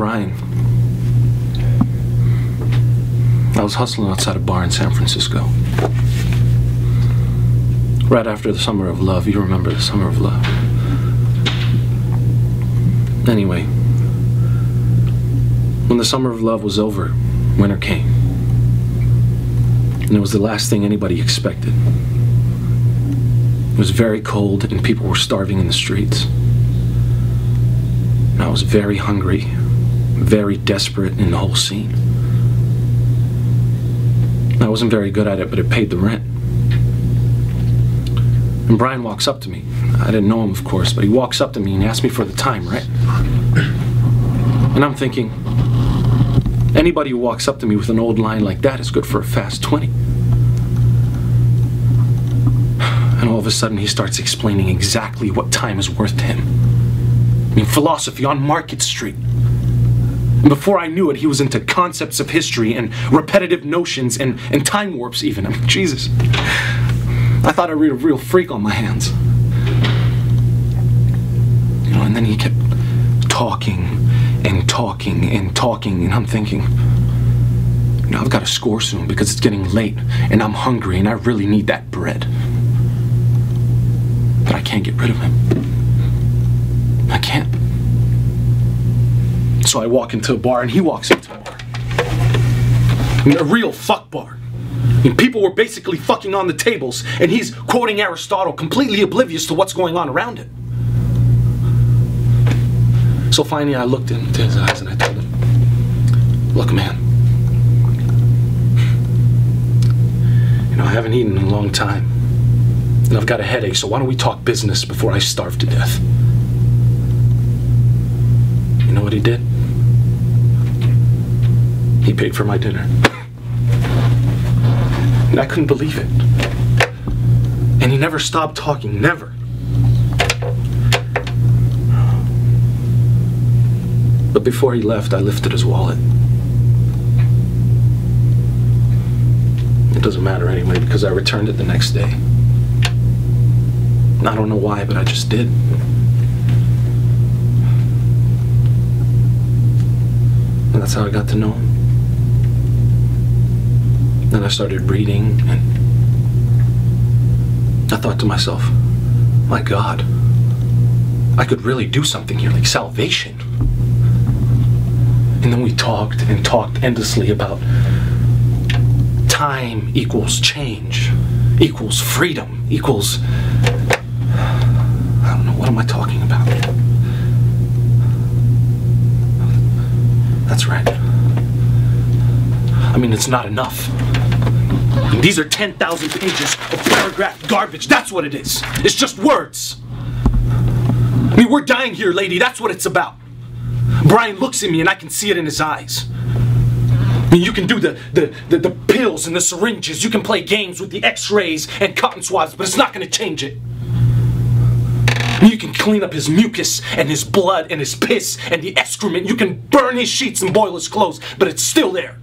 Brian. I was hustling outside a bar in San Francisco. Right after the Summer of Love. You remember the Summer of Love. Anyway, when the Summer of Love was over, winter came. And it was the last thing anybody expected. It was very cold and people were starving in the streets. And I was very hungry, very desperate in the whole scene. I wasn't very good at it, but it paid the rent. And Brian walks up to me. I didn't know him, of course, but he walks up to me and asks me for the time, right? And I'm thinking, anybody who walks up to me with an old line like that is good for a fast 20. And all of a sudden he starts explaining exactly what time is worth to him. I mean, philosophy on Market Street. And before I knew it, he was into concepts of history and repetitive notions and time warps even. I mean, Jesus. I thought I read a real freak on my hands. You know, and then he kept talking and talking and talking, and I'm thinking, you know, I've got to score soon because it's getting late and I'm hungry and I really need that bread. But I can't get rid of him. I can't. So I walk into a bar and he walks into a bar. I mean, a real fuck bar. I mean, people were basically fucking on the tables and he's quoting Aristotle, completely oblivious to what's going on around it. So finally I looked into his eyes and I told him, look, man, you know, I haven't eaten in a long time and I've got a headache, so why don't we talk business before I starve to death? You know what he did? He paid for my dinner. And I couldn't believe it. And he never stopped talking, never. But before he left, I lifted his wallet. It doesn't matter anyway, because I returned it the next day. And I don't know why, but I just did. And that's how I got to know him. Then I started reading, and I thought to myself, my God, I could really do something here, like salvation. And then we talked and talked endlessly about time equals change, equals freedom, equals... I don't know, what am I talking about? That's right. I mean, it's not enough. I mean, these are 10,000 pages of paragraph garbage. That's what it is. It's just words. I mean, we're dying here, lady. That's what it's about. Brian looks at me and I can see it in his eyes. I mean, you can do the pills and the syringes. You can play games with the x-rays and cotton swabs, but it's not going to change it. You can clean up his mucus and his blood and his piss and the excrement. You can burn his sheets and boil his clothes, but it's still there.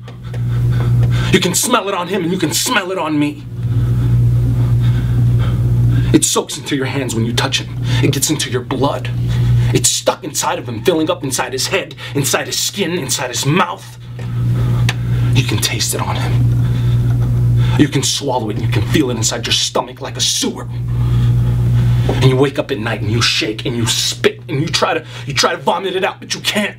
You can smell it on him and you can smell it on me. It soaks into your hands when you touch him. It gets into your blood. It's stuck inside of him, filling up inside his head, inside his skin, inside his mouth. You can taste it on him. You can swallow it and you can feel it inside your stomach like a sewer. And you wake up at night and you shake and you spit and you try to vomit it out, but you can't.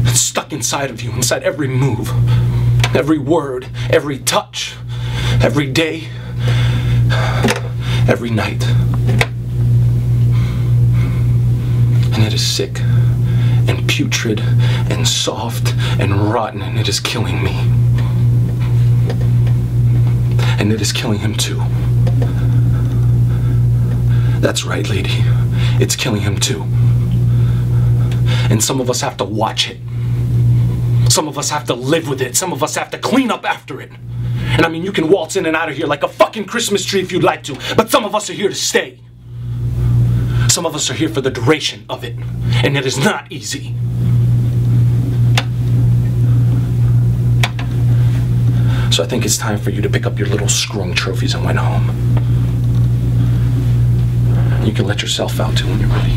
It's stuck inside of you, inside every move, every word, every touch, every day, every night. And it is sick and putrid and soft and rotten, and it is killing me. And it is killing him too. That's right, lady. It's killing him too. And some of us have to watch it. Some of us have to live with it. Some of us have to clean up after it. And I mean, you can waltz in and out of here like a fucking Christmas tree if you'd like to, but some of us are here to stay. Some of us are here for the duration of it, and it is not easy. So I think it's time for you to pick up your little screwing trophies and went home. You can let yourself out too when you're ready.